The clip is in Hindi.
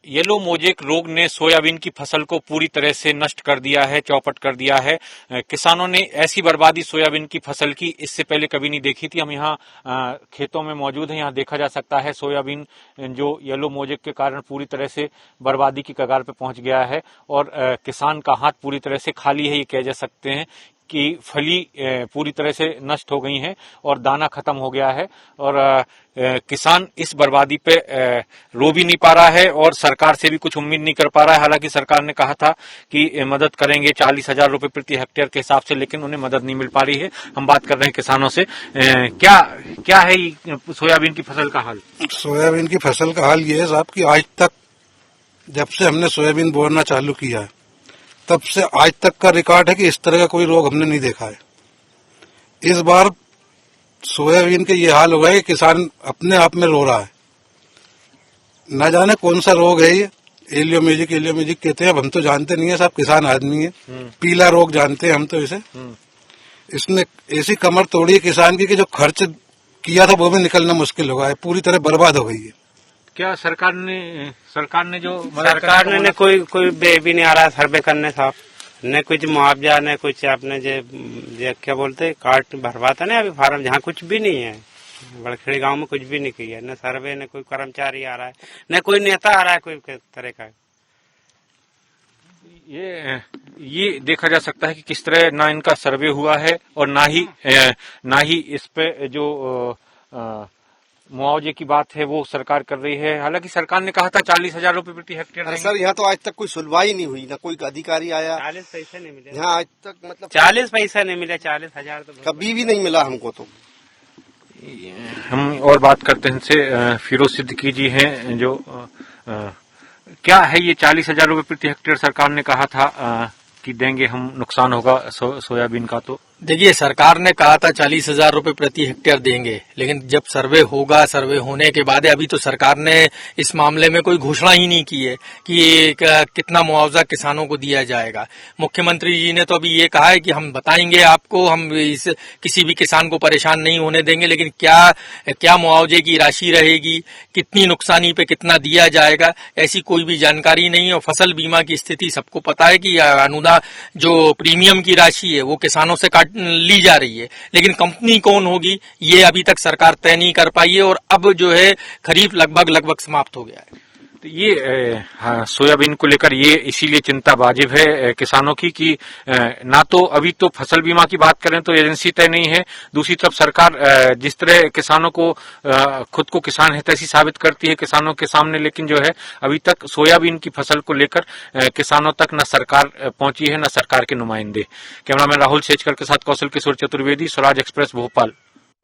येलो मोजेक रोग ने सोयाबीन की फसल को पूरी तरह से नष्ट कर दिया है, चौपट कर दिया है। किसानों ने ऐसी बर्बादी सोयाबीन की फसल की इससे पहले कभी नहीं देखी थी। हम यहाँ खेतों में मौजूद हैं, यहाँ देखा जा सकता है सोयाबीन जो येलो मोजेक के कारण पूरी तरह से बर्बादी की कगार पे पहुंच गया है और किसान का हाथ पूरी तरह से खाली है, ये कह जा सकते हैं कि फली पूरी तरह से नष्ट हो गई है और दाना खत्म हो गया है और किसान इस बर्बादी पे रो भी नहीं पा रहा है और सरकार से भी कुछ उम्मीद नहीं कर पा रहा है। हालांकि सरकार ने कहा था कि मदद करेंगे 40,000 रुपए प्रति हेक्टेयर के हिसाब से, लेकिन उन्हें मदद नहीं मिल पा रही है। हम बात कर रहे हैं किसानों से। क्या है सोयाबीन की फसल का हाल? सोयाबीन की फसल का हाल ये है साहब कि आज तक जब से हमने सोयाबीन बोना चालू किया है तब से आज तक का रिकॉर्ड है कि इस तरह का कोई रोग हमने नहीं देखा है। इस बार सोयाबीन के ये हाल हो गया कि किसान अपने आप में रो रहा है। न जाने कौन सा रोग है ये, एलियोमेजिक कहते हैं। अब हम तो जानते नहीं है साहब, किसान आदमी है। पीला रोग जानते हैं हम तो इसे। इसने ऐसी कमर तोड़ी है किसान की कि जो खर्च किया था वो भी निकलना मुश्किल हो गया है, पूरी तरह बर्बाद हो गई है। क्या सरकार ने कोई भी नहीं आ रहा है सर्वे करने साहब, न कुछ मुआवजा न कुछ आपने जो क्या बोलते कार्ड भरवाता ना अभी फार्म, जहाँ कुछ भी नहीं है। बड़खेड़ी गांव में कुछ भी नहीं किया, न सर्वे न कोई कर्मचारी आ रहा है, न कोई नेता आ रहा है कोई तरह का। ये देखा जा सकता है कि किस तरह ना इनका सर्वे हुआ है और ना ही इस पे जो मुआवजे की बात है वो सरकार कर रही है। हालांकि सरकार ने कहा था 40,000 रुपए प्रति हेक्टेयर। सर यहाँ तो आज तक कोई सुनवाई नहीं हुई, ना कोई अधिकारी आया। 40 पैसे नहीं मिले यहाँ आज तक, मतलब 40 पैसा नहीं मिला। 40,000 तो कभी भी नहीं मिला हमको। तो हम और बात करते हैं इनसे। फिरोज सिद्दीकी जी हैं जो क्या है ये 40,000 रुपए प्रति हेक्टेयर सरकार ने कहा था कि देंगे हम, नुकसान होगा सोयाबीन का। तो देखिए, सरकार ने कहा था 40,000 रुपए प्रति हेक्टेयर देंगे, लेकिन जब सर्वे होगा, सर्वे होने के बाद अभी तो सरकार ने इस मामले में कोई घोषणा ही नहीं की है कि कितना मुआवजा किसानों को दिया जाएगा। मुख्यमंत्री जी ने तो अभी ये कहा है कि हम बताएंगे आपको, हम किसी भी किसान को परेशान नहीं होने देंगे, लेकिन क्या मुआवजे की राशि रहेगी, कितनी नुकसानी पे कितना दिया जाएगा, ऐसी कोई भी जानकारी नहीं है। और फसल बीमा की स्थिति सबको पता है कि अनुदान जो प्रीमियम की राशि है वो किसानों से ली जा रही है, लेकिन कंपनी कौन होगी ये अभी तक सरकार तय नहीं कर पाई है। और अब जो है खरीफ लगभग समाप्त हो गया है। तो ये सोयाबीन को लेकर ये इसीलिए चिंता वाजिब है किसानों की कि ना तो अभी तो फसल बीमा की बात करें तो एजेंसी तय नहीं है, दूसरी तरफ सरकार जिस तरह किसानों को खुद को किसान हितैषी साबित करती है किसानों के सामने, लेकिन जो है अभी तक सोयाबीन की फसल को लेकर किसानों तक न सरकार पहुंची है न सरकार के नुमाइंदे। कैमरामैन राहुल शेजकर के साथ कौशल किशोर चतुर्वेदी, स्वराज एक्सप्रेस, भोपाल।